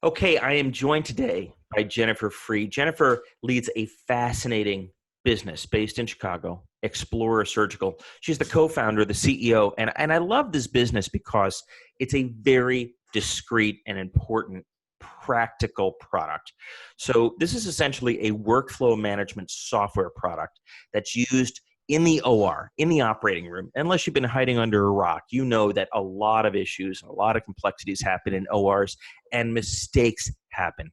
Okay, I am joined today by Jennifer Free. Jennifer leads a fascinating business based in Chicago, Explorer Surgical. She's the co-founder, the CEO, and I love this business because it's a very discreet and important practical product. So this is essentially a workflow management software product that's used in the OR, in the operating room. Unless you've been hiding under a rock, you know that a lot of issues, a lot of complexities happen in ORs, and mistakes happen.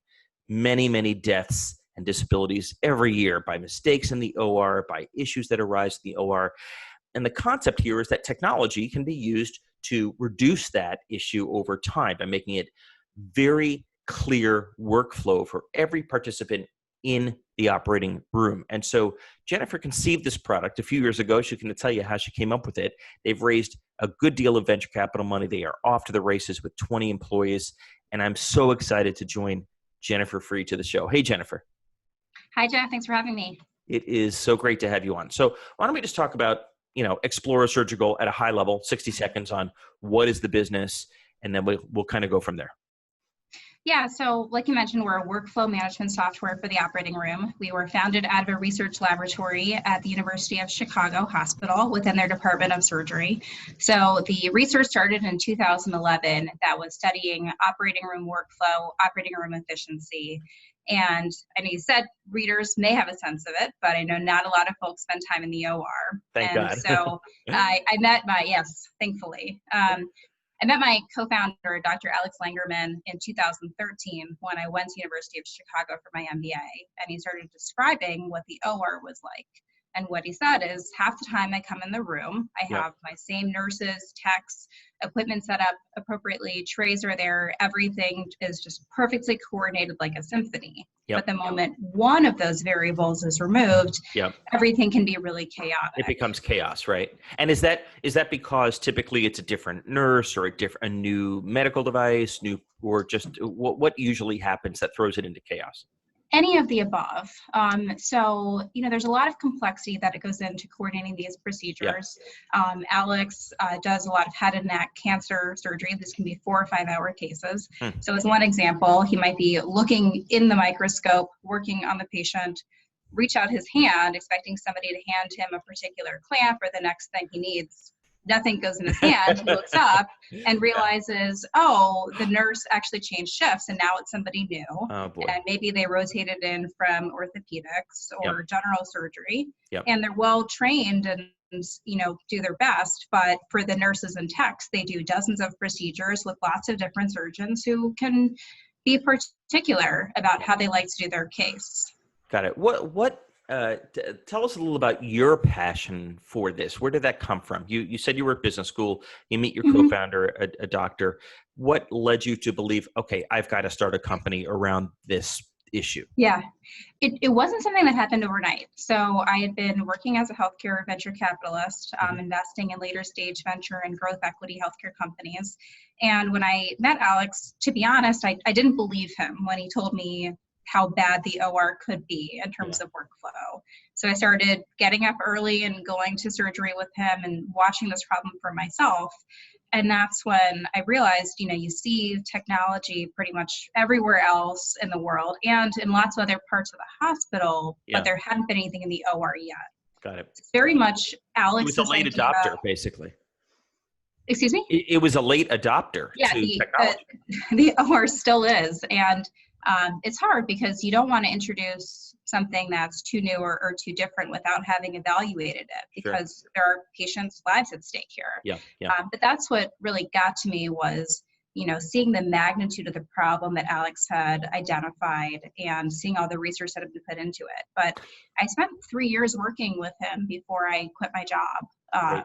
Many, many deaths and disabilities every year by mistakes in the OR, by issues that arise in the OR. And the concept here is that technology can be used to reduce that issue over time by making it very clear workflow for every participant in the operating room. And so Jennifer conceived this product a few years ago. She can tell you how she came up with it. They've raised a good deal of venture capital money. They are off to the races with 20 employees. And I'm so excited to join Jennifer Free to the show. Hey, Jennifer. Hi, Jeff. Thanks for having me. It is so great to have you on. So why don't we just talk about, Explorer Surgical at a high level, 60 seconds on what is the business, and then we'll kind of go from there. Yeah, so like you mentioned, we're a workflow management software for the operating room. We were founded out of a research laboratory at the University of Chicago Hospital within their Department of Surgery. So the research started in 2011 that was studying operating room workflow, operating room efficiency. And I know you said readers may have a sense of it, but I know not a lot of folks spend time in the OR. Thank God. So I met thankfully. I met my co-founder, Dr. Alex Langerman, in 2013 when I went to University of Chicago for my MBA, and he started describing what the OR was like. And what he said is, half the time I come in the room, I have my same nurses, techs, equipment set up appropriately, trays are there, everything is just perfectly coordinated like a symphony. But the moment one of those variables is removed, everything can be really chaotic. It becomes chaos, right? And is that because typically it's a different nurse or a new medical device, or just what usually happens that throws it into chaos? Any of the above. So, there's a lot of complexity that goes into coordinating these procedures. Alex does a lot of head and neck cancer surgery. This can be 4 or 5 hour cases. So as one example, he might be looking in the microscope, working on the patient, reach out his hand, expecting somebody to hand him a particular clamp or the next thing he needs. Nothing goes in his hand. He looks up and realizes, the nurse actually changed shifts and now it's somebody new. Oh, boy. And maybe they rotated in from orthopedics or general surgery. And they're well trained and do their best. But for the nurses and techs, they do dozens of procedures with lots of different surgeons who can be particular about how they like to do their case. Got it. Tell us a little about your passion for this. Where did that come from? You said you were at business school. You meet your co-founder, a doctor. What led you to believe, okay, I've got to start a company around this issue? Yeah, it wasn't something that happened overnight. So I had been working as a healthcare venture capitalist, investing in later stage venture and growth equity healthcare companies. And when I met Alex, to be honest, I didn't believe him when he told me how bad the OR could be in terms of workflow. So I started getting up early and going to surgery with him and watching this problem for myself. And that's when I realized, you see technology pretty much everywhere else in the world and in lots of other parts of the hospital, but there hadn't been anything in the OR yet. Got it. It's very much Alex's It was a late adopter, basically. Excuse me? It was a late adopter to technology. The OR still is. And it's hard because you don't want to introduce something that's too new or too different without having evaluated it because there are patients' lives at stake here. But that's what really got to me was, seeing the magnitude of the problem that Alex had identified and seeing all the research that had been put into it. But I spent 3 years working with him before I quit my job.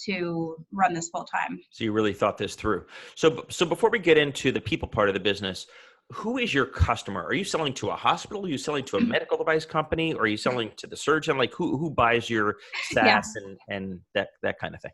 To run this full time. So you really thought this through. So before we get into the people part of the business, who is your customer? Are you selling to a hospital? Are you selling to a medical device company? Or are you selling to the surgeon? Like who buys your SaaS and that kind of thing?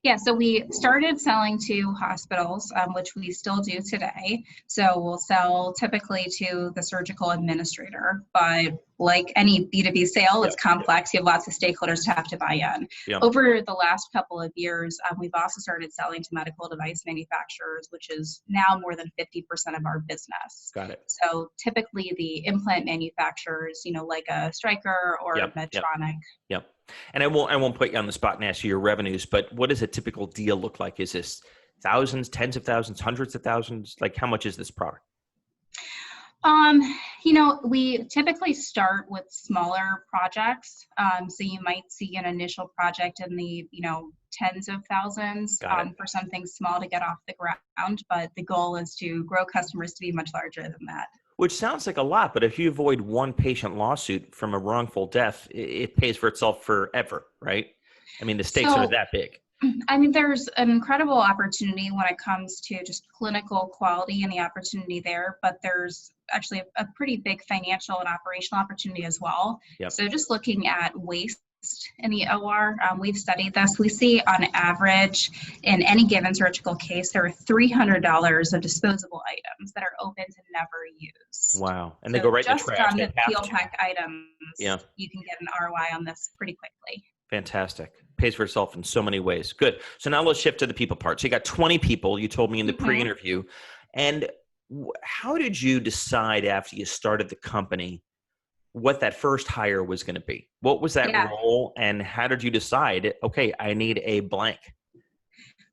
Yeah, so we started selling to hospitals, which we still do today. So we'll sell typically to the surgical administrator, but like any B2B sale, it's complex. You have lots of stakeholders to have to buy in. Over the last couple of years, we've also started selling to medical device manufacturers, which is now more than 50% of our business. Got it. So typically the implant manufacturers, like a Stryker or Medtronic. Yep. And I won't put you on the spot and ask you your revenues, but what does a typical deal look like? Is this thousands, tens of thousands, hundreds of thousands? Like, how much is this product? We typically start with smaller projects. So you might see an initial project in the, tens of thousands for something small to get off the ground. But the goal is to grow customers to be much larger than that. Which sounds like a lot, but if you avoid one patient lawsuit from a wrongful death, it pays for itself forever, right? I mean, the stakes are that big. I mean, there's an incredible opportunity when it comes to just clinical quality and the opportunity there, but there's actually a pretty big financial and operational opportunity as well. So just looking at waste in the OR, we've studied this. We see on average in any given surgical case, there are $300 of disposable items that are open to never use. Wow. And they go right in the trash. Just on the peel pack items, you can get an ROI on this pretty quickly. Fantastic. Pays for itself in so many ways. Good. So now let's shift to the people part. So you got 20 people, you told me in the pre-interview. And how did you decide after you started the company what that first hire was going to be? What was that role, and how did you decide, okay, I need a blank?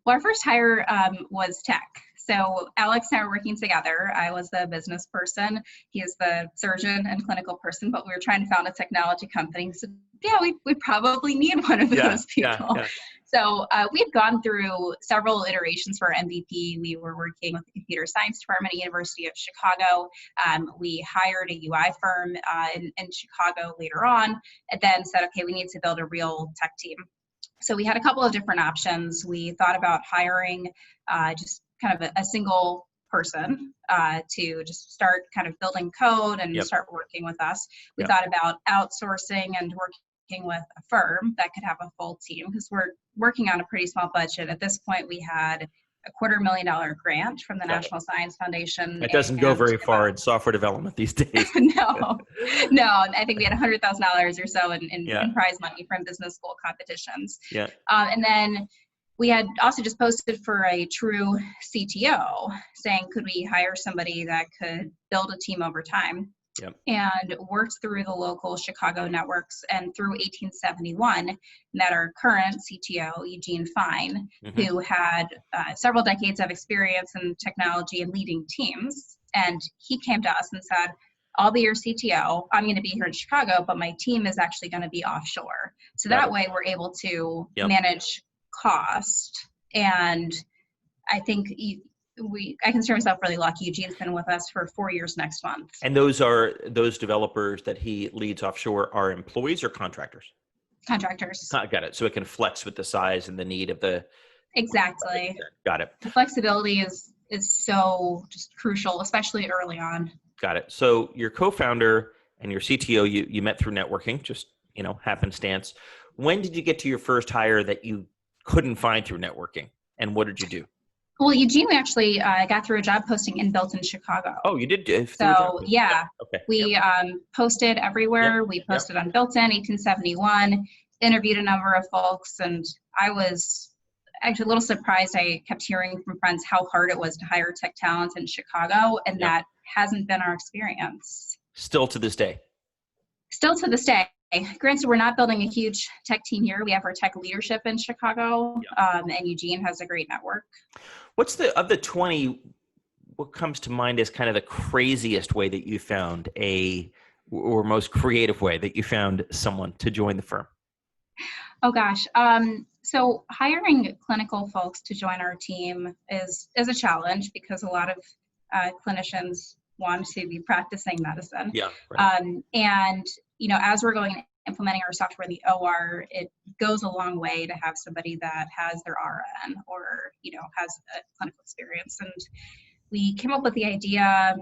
Well, our first hire was tech. So Alex and I were working together. I was the business person. He is the surgeon and clinical person, but we were trying to found a technology company. So we probably need one of those people. So we've gone through several iterations for our MVP. We were working with the computer science department at University of Chicago. We hired a UI firm in Chicago later on, and then said, okay, we need to build a real tech team. So we had a couple of different options. We thought about hiring just kind of a single person to just start kind of building code and start working with us. We thought about outsourcing and working with a firm that could have a full team, because we're working on a pretty small budget. At this point, we had a $250,000 grant from the National Science Foundation. It doesn't go very far in software development these days. No. I think we had $100,000 or so in prize money from business school competitions. And then we had also just posted for a true CTO, saying, could we hire somebody that could build a team over time? And worked through the local Chicago networks, and through 1871 met our current CTO, Eugene Fine, who had several decades of experience in technology and leading teams. And he came to us and said, I'll be your CTO. I'm going to be here in Chicago, but my team is actually going to be offshore. So that way we're able to manage cost. And I think I consider myself really lucky. Eugene's been with us for 4 years next month. And those developers that he leads offshore are employees or contractors? Contractors. Got it. So it can flex with the size and the need of the. Exactly. Got it. The flexibility is so just crucial, especially early on. Got it. So your co-founder and your CTO, you met through networking, just, happenstance. When did you get to your first hire that you couldn't find through networking, and what did you do? Well, Eugene, we actually got through a job posting in-built in Chicago. Oh, you did? So, okay. We posted everywhere. We posted on Built-in, 1871, interviewed a number of folks, and I was actually a little surprised. I kept hearing from friends how hard it was to hire tech talent in Chicago, and that hasn't been our experience. Still to this day? Still to this day. Granted, we're not building a huge tech team here. We have our tech leadership in Chicago, and Eugene has a great network. What's of the 20, what comes to mind as kind of the craziest way that you found or most creative way that you found someone to join the firm? Oh gosh. So hiring clinical folks to join our team is a challenge, because a lot of clinicians want to be practicing medicine. And as we're going implementing our software in the OR, it goes a long way to have somebody that has their RN or, has a clinical experience. And we came up with the idea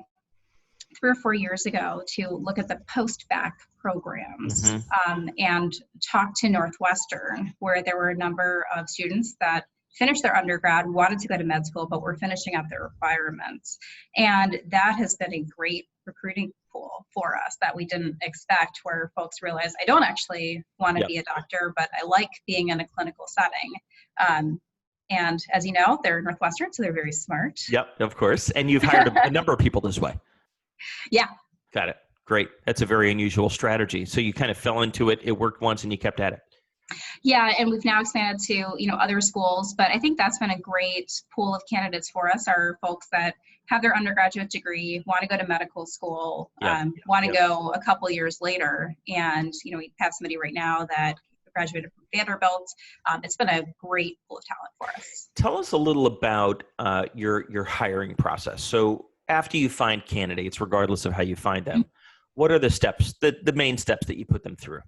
3 or 4 years ago to look at the post-bac programs Mm-hmm. and talk to Northwestern, where there were a number of students that finished their undergrad, wanted to go to med school, but were finishing up their requirements. And that has been a great recruiting pool for us that we didn't expect, where folks realize, I don't actually want to Yep. be a doctor, but I like being in a clinical setting. And as you know, they're Northwestern, so they're very smart. Yep, of course. And you've hired a number of people this way. Yeah. Got it. Great. That's a very unusual strategy. So you kind of fell into it. It worked once and you kept at it. Yeah, and we've now expanded to, other schools, but I think that's been a great pool of candidates for us, are folks that have their undergraduate degree, want to go to medical school, want to go a couple years later. And, we have somebody right now that graduated from Vanderbilt. It's been a great pool of talent for us. Tell us a little about your hiring process. So after you find candidates, regardless of how you find them, what are the steps, the main steps that you put them through?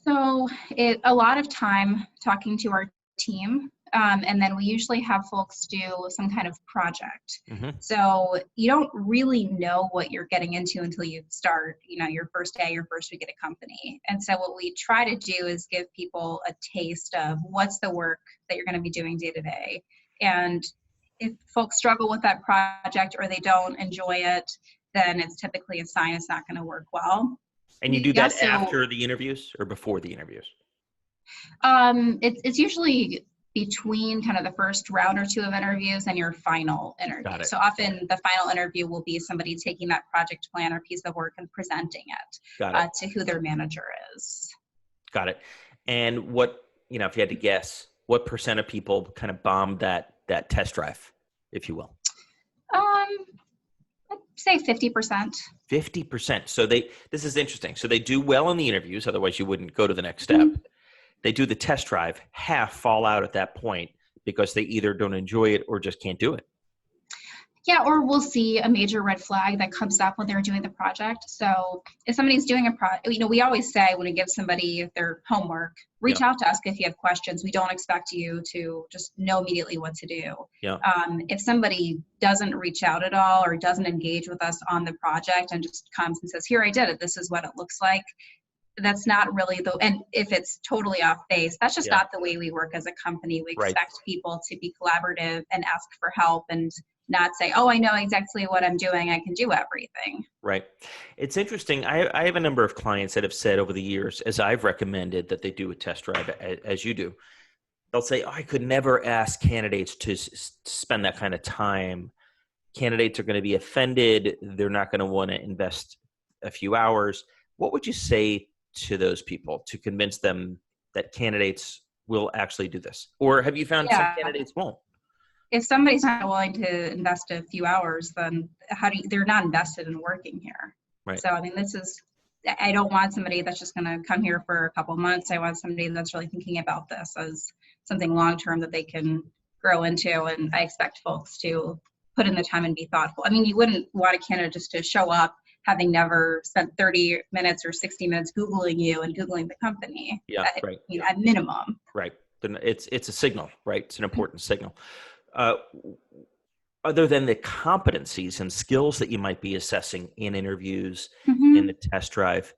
So a lot of time talking to our team, and then we usually have folks do some kind of project. Mm-hmm. So you don't really know what you're getting into until you start, your first day, your first week at a company. And so what we try to do is give people a taste of what's the work that you're going to be doing day to day. And if folks struggle with that project or they don't enjoy it, then it's typically a sign it's not going to work well. And you do that after the interviews or before the interviews? It's usually between kind of the first round or two of interviews and your final interview. So often the final interview will be somebody taking that project plan or piece of work and presenting it to who their manager is. Got it. And what, if you had to guess, what % of people kind of bombed that test drive, if you will? I'd say 50%. 50%. So this is interesting. So they do well in the interviews, otherwise you wouldn't go to the next step. Mm-hmm. They do the test drive, half fall out at that point because they either don't enjoy it or just can't do it. Yeah, or we'll see a major red flag that comes up when they're doing the project. So if somebody's doing a project, we always say when we give somebody their homework, reach out to us if you have questions. We don't expect you to just know immediately what to do. Yeah. If somebody doesn't reach out at all or doesn't engage with us on the project and just comes and says, here, I did it, this is what it looks like, that's not really and if it's totally off base, that's just not the way we work as a company. We expect people to be collaborative and ask for help and not say, oh, I know exactly what I'm doing, I can do everything. Right. It's interesting. I have a number of clients that have said over the years, as I've recommended that they do a test drive, as you do, they'll say, oh, I could never ask candidates to spend that kind of time. Candidates are going to be offended. They're not going to want to invest a few hours. What would you say to those people to convince them that candidates will actually do this? Or have you found some candidates won't? If somebody's not willing to invest a few hours, then they're not invested in working here. Right. So, I don't want somebody that's just going to come here for a couple months. I want somebody that's really thinking about this as something long-term that they can grow into. And I expect folks to put in the time and be thoughtful. You wouldn't want a candidate just to show up having never spent 30 minutes or 60 minutes Googling you and Googling the company. Yeah, right. At minimum. Right. Then it's a signal, right? It's an important signal. Other than the competencies and skills that you might be assessing in interviews, in the test drive,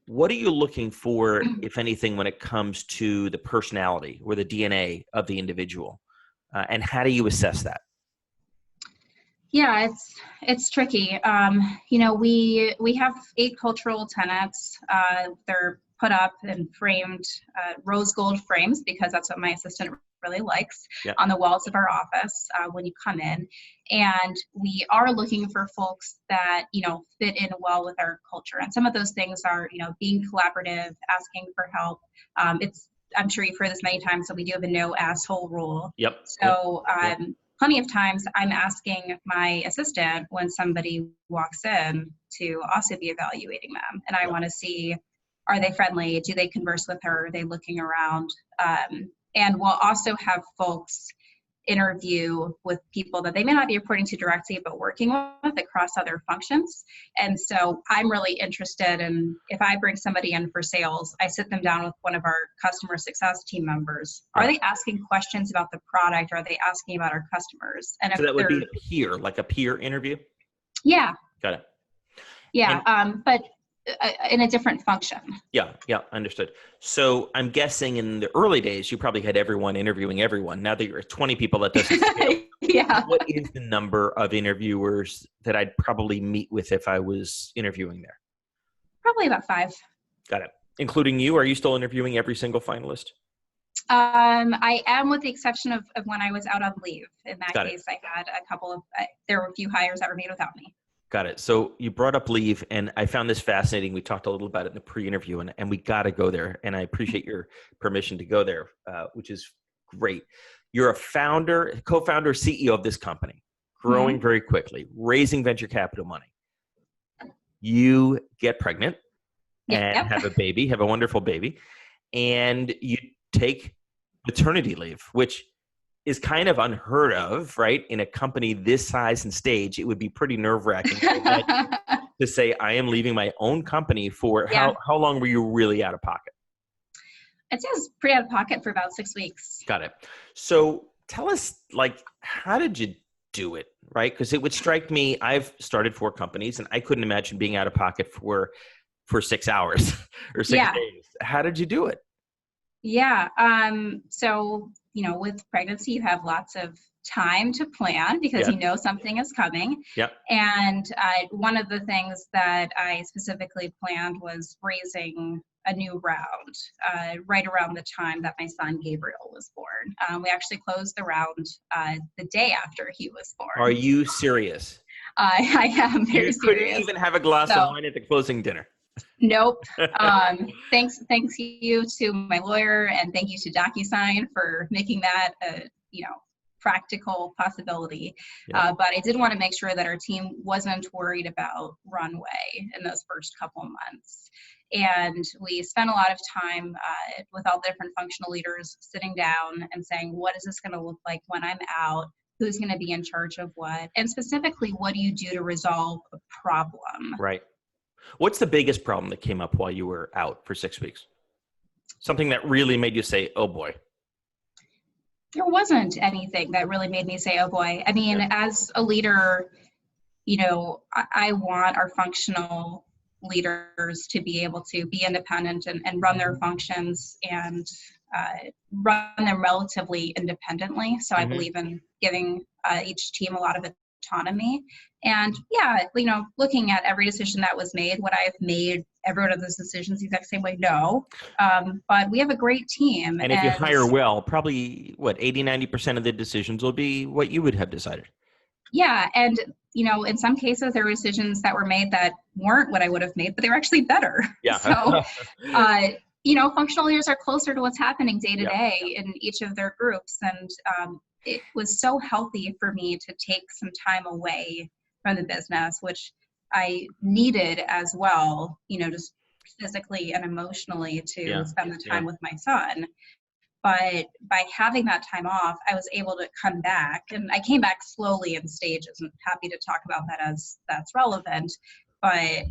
what are you looking for, if anything, when it comes to the personality or the DNA of the individual? And how do you assess that? Yeah, it's tricky. We have 8 cultural tenets. They're put up and framed, rose gold frames, because that's what my assistant really likes, on the walls of our office when you come in. And we are looking for folks that, fit in well with our culture. And some of those things are, being collaborative, asking for help. I'm sure you've heard this many times, so we do have a no asshole rule. Yep. So plenty of times I'm asking my assistant when somebody walks in to also be evaluating them. And I want to see, are they friendly? Do they converse with her? Are they looking around? And we'll also have folks interview with people that they may not be reporting to directly, but working with across other functions. And so I'm really interested in, if I bring somebody in for sales, I sit them down with one of our customer success team members. Are they asking questions about the product? Are they asking about our customers? And so that would be a peer, like a peer interview? Yeah. Got it. Yeah. But in a different function. Yeah. Understood. So I'm guessing in the early days, you probably had everyone interviewing everyone. Now that you're at 20 people, that doesn't scale. Yeah. What is the number of interviewers that I'd probably meet with if I was interviewing there? Probably about 5. Got it. Including you? Are you still interviewing every single finalist? I am, with the exception of when I was out on leave. In that case, I had a couple of, there were a few hires that were made without me. Got it. So you brought up leave, and I found this fascinating. We talked a little about it in the pre-interview, and we got to go there. And I appreciate your permission to go there, which is great. You're a founder, co-founder, CEO of this company, growing very quickly, raising venture capital money. You get pregnant and have a baby, have a wonderful baby, and you take maternity leave, which is kind of unheard of, right? In a company this size and stage, it would be pretty nerve-wracking to say, I am leaving my own company for how long were you really out of pocket? I'd say I was pretty out of pocket for about 6 weeks. Got it. So tell us, like, how did you do it, right? Because it would strike me, I've started 4 companies, and I couldn't imagine being out of pocket for 6 hours or 6 days. How did you do it? Yeah. So, with pregnancy, you have lots of time to plan because you know something is coming. Yep. And one of the things that I specifically planned was raising a new round right around the time that my son Gabriel was born. We actually closed the round the day after he was born. Are you serious? I am very serious. You couldn't even have a glass of wine at the closing dinner. Nope. Thanks you to my lawyer, and thank you to DocuSign for making that a practical possibility. Yeah. But I did want to make sure that our team wasn't worried about runway in those first couple of months. And we spent a lot of time with all the different functional leaders sitting down and saying, what is this going to look like when I'm out? Who's going to be in charge of what? And specifically, what do you do to resolve a problem? Right. What's the biggest problem that came up while you were out for 6 weeks? Something that really made you say, oh boy. There wasn't anything that really made me say, oh boy. I mean, as a leader, I want our functional leaders to be able to be independent and run their functions and run them relatively independently. So I believe in giving each team a lot of autonomy. And looking at every decision that was made, would I have made every one of those decisions the exact same way? No. But we have a great team. And if you hire well, probably 80-90% of the decisions will be what you would have decided. Yeah. And, in some cases there were decisions that were made that weren't what I would have made, but they were actually better. Yeah. So, functional leaders are closer to what's happening day to day in each of their groups. And it was so healthy for me to take some time away from the business, which I needed as well, just physically and emotionally to spend the time with my son. But by having that time off, I was able to come back, and I came back slowly in stages. I'm happy to talk about that as that's relevant. But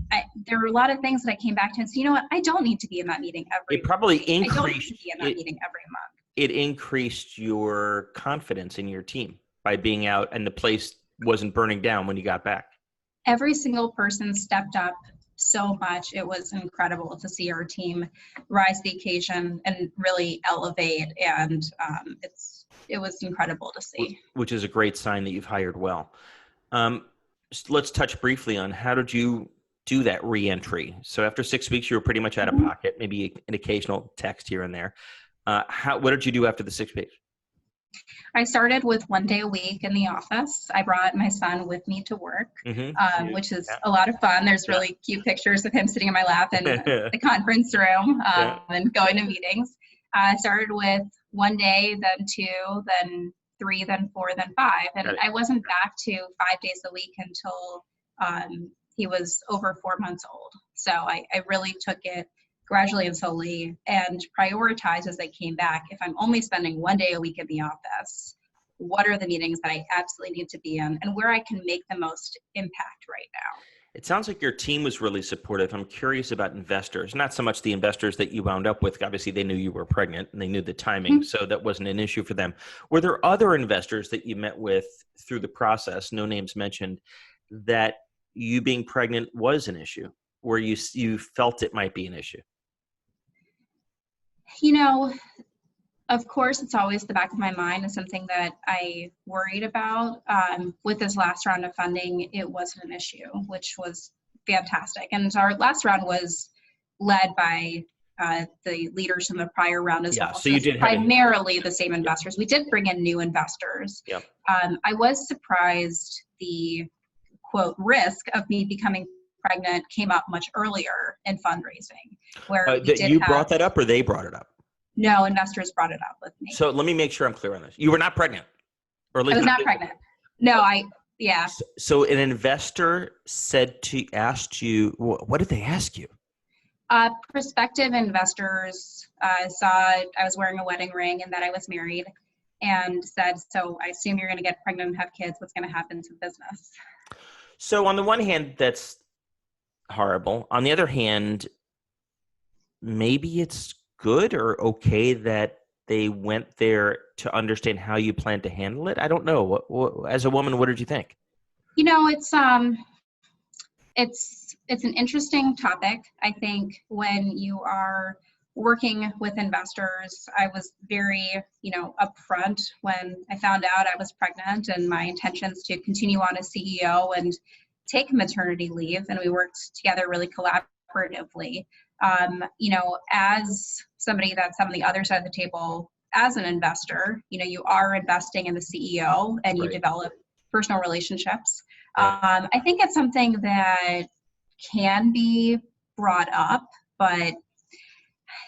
there were a lot of things that I came back to and said, you know what, I don't need to be in that meeting every It probably week. increased. I don't need to be in that meeting every month. It increased your confidence in your team by being out and the place wasn't burning down when you got back. Every single person stepped up so much. It was incredible to see our team rise to the occasion and really elevate. And it was incredible to see. Which is a great sign that you've hired well. Let's touch briefly on how did you do that re-entry? So after 6 weeks, you were pretty much out of pocket, maybe an occasional text here and there. What did you do after the 6 weeks? I started with 1 day a week in the office. I brought my son with me to work, which is a lot of fun. There's really cute pictures of him sitting in my lap in the conference room and going to meetings. I started with 1 day, then 2, then 3, then 4, then 5. And I wasn't back to 5 days a week until he was over 4 months old. So I really took it gradually and slowly and prioritized as I came back. If I'm only spending 1 day a week in the office, what are the meetings that I absolutely need to be in and where I can make the most impact right now? It sounds like your team was really supportive. I'm curious about investors, not so much the investors that you wound up with. Obviously, they knew you were pregnant and they knew the timing, so that wasn't an issue for them. Were there other investors that you met with through the process, no names mentioned, that you being pregnant was an issue, where you felt it might be an issue? Of course, it's always the back of my mind and something that I worried about. With this last round of funding, it wasn't an issue, which was fantastic. And our last round was led by the leaders from the prior round as well. So you did primarily the same investors. We did bring in new investors. Yep. I was surprised the quote risk of me becoming pregnant came up much earlier in fundraising. Where you brought that up, or they brought it up? No, investors brought it up with me. So let me make sure I'm clear on this. You were not pregnant, or at least I was not pregnant. No, yeah. So an investor asked you, what did they ask you? Prospective investors saw I was wearing a wedding ring and that I was married, and said, so I assume you're going to get pregnant and have kids. What's going to happen to the business? So on the one hand, that's horrible. On the other hand, maybe it's good or okay that they went there to understand how you plan to handle it. I don't know. As a woman, what did you think? It's an interesting topic. I think when you are working with investors, I was very, upfront when I found out I was pregnant and my intentions to continue on as CEO and take maternity leave. And we worked together really collaboratively. As somebody that's on the other side of the table, as an investor, you are investing in the CEO and you develop personal relationships. Right. I think it's something that can be brought up, but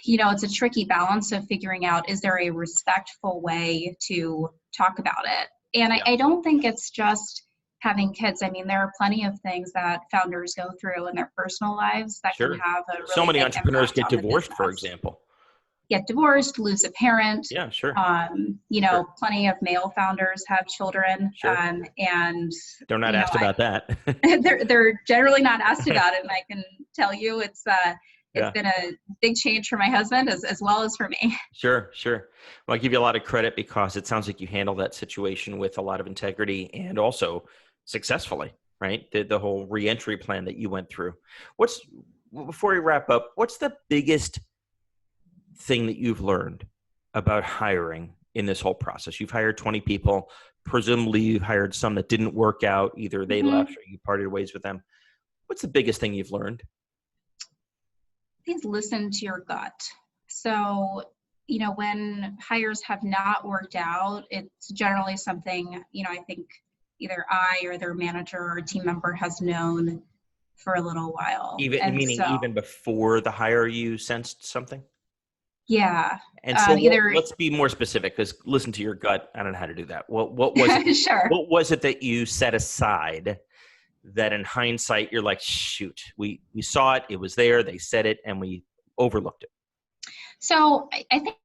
it's a tricky balance of figuring out, is there a respectful way to talk about it? And I don't think it's just having kids. I mean, there are plenty of things that founders go through in their personal lives that can have a really so many big entrepreneurs impact get on the divorced, for business. example. Get divorced, lose a parent. Yeah, sure. Plenty of male founders have children. Sure. And they're not asked about that. they're generally not asked about it. And I can tell you it's been a big change for my husband as well as for me. Sure. Well, I give you a lot of credit because it sounds like you handled that situation with a lot of integrity and also successfully, right? The whole reentry plan that you went through. Before we wrap up, what's the biggest thing that you've learned about hiring in this whole process? You've hired 20 people. Presumably you've hired some that didn't work out. Either they left or you parted ways with them. What's the biggest thing you've learned? Please listen to your gut. So, when hires have not worked out, it's generally something, I think either I or their manager or team member has known for a little while. Even before the hire, you sensed something? Yeah. And so let's be more specific, because listen to your gut. I don't know how to do that. What was it? Sure. What was it that you set aside that in hindsight, you're like, shoot, we saw it, it was there, they said it, and we overlooked it? So I think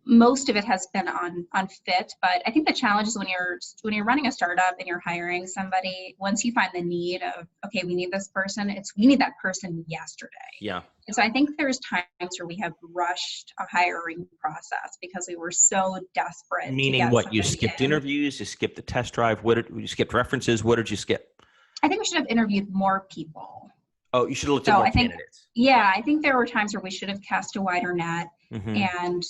most of it has been on fit, but I think the challenge is when you're running a startup and you're hiring somebody, once you find the need of, okay, we need this person, we need that person yesterday. Yeah. And so I think there's times where we have rushed a hiring process because we were so desperate. Meaning what? You skipped interviews, you skipped the test drive, you skipped references, what did you skip? I think we should have interviewed more people. Oh, you should have looked at more candidates. Yeah, I think there were times where we should have cast a wider net. Mm-hmm. And,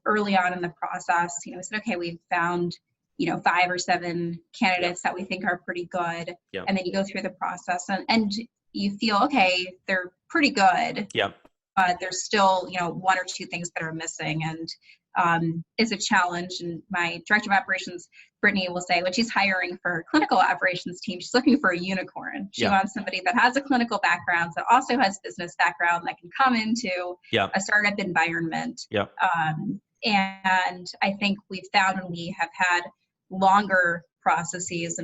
early on in the process, we said, okay, we've found, 5 or 7 candidates that we think are pretty good. Yep. And then you go through the process and you feel, okay, they're pretty good. Yep. But there's still, 1 or 2 things that are missing. And it's a challenge. And my director of operations, Brittany, will say when she's hiring for her clinical operations team, she's looking for a unicorn. She wants somebody that has a clinical background, that also has business background, that can come into a startup environment. Yep. And I think we've found when we have had longer processes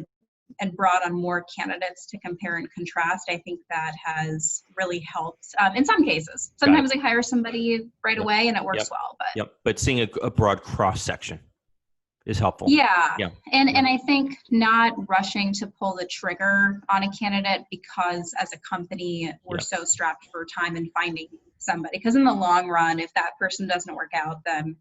and brought on more candidates to compare and contrast, I think that has really helped in some cases. Sometimes they hire somebody right away and it works well. But seeing a broad cross-section is helpful. Yeah. And I think not rushing to pull the trigger on a candidate because as a company, we're so strapped for time in finding somebody. Because in the long run, if that person doesn't work out, then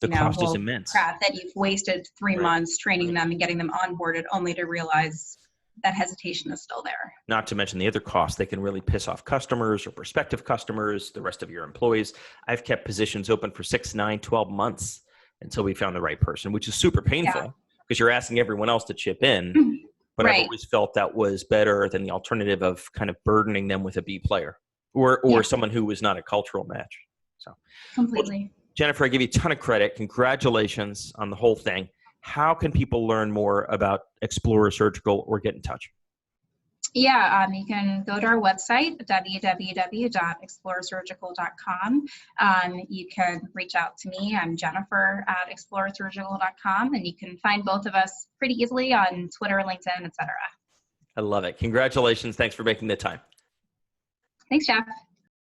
the cost is immense. Crap, that you've wasted 3 months training them and getting them onboarded only to realize that hesitation is still there. Not to mention the other costs. They can really piss off customers or prospective customers, the rest of your employees. I've kept positions open for 6, 9, 12 months until we found the right person, which is super painful because you're asking everyone else to chip in. But I've always felt that was better than the alternative of kind of burdening them with a B player or someone who was not a cultural match. So completely. Well, Jennifer, I give you a ton of credit. Congratulations on the whole thing. How can people learn more about Explorer Surgical or get in touch? Yeah, you can go to our website, www.explorersurgical.com. You can reach out to me. I'm Jennifer at explorersurgical.com, and you can find both of us pretty easily on Twitter, LinkedIn, etc. I love it. Congratulations. Thanks for making the time. Thanks, Jeff.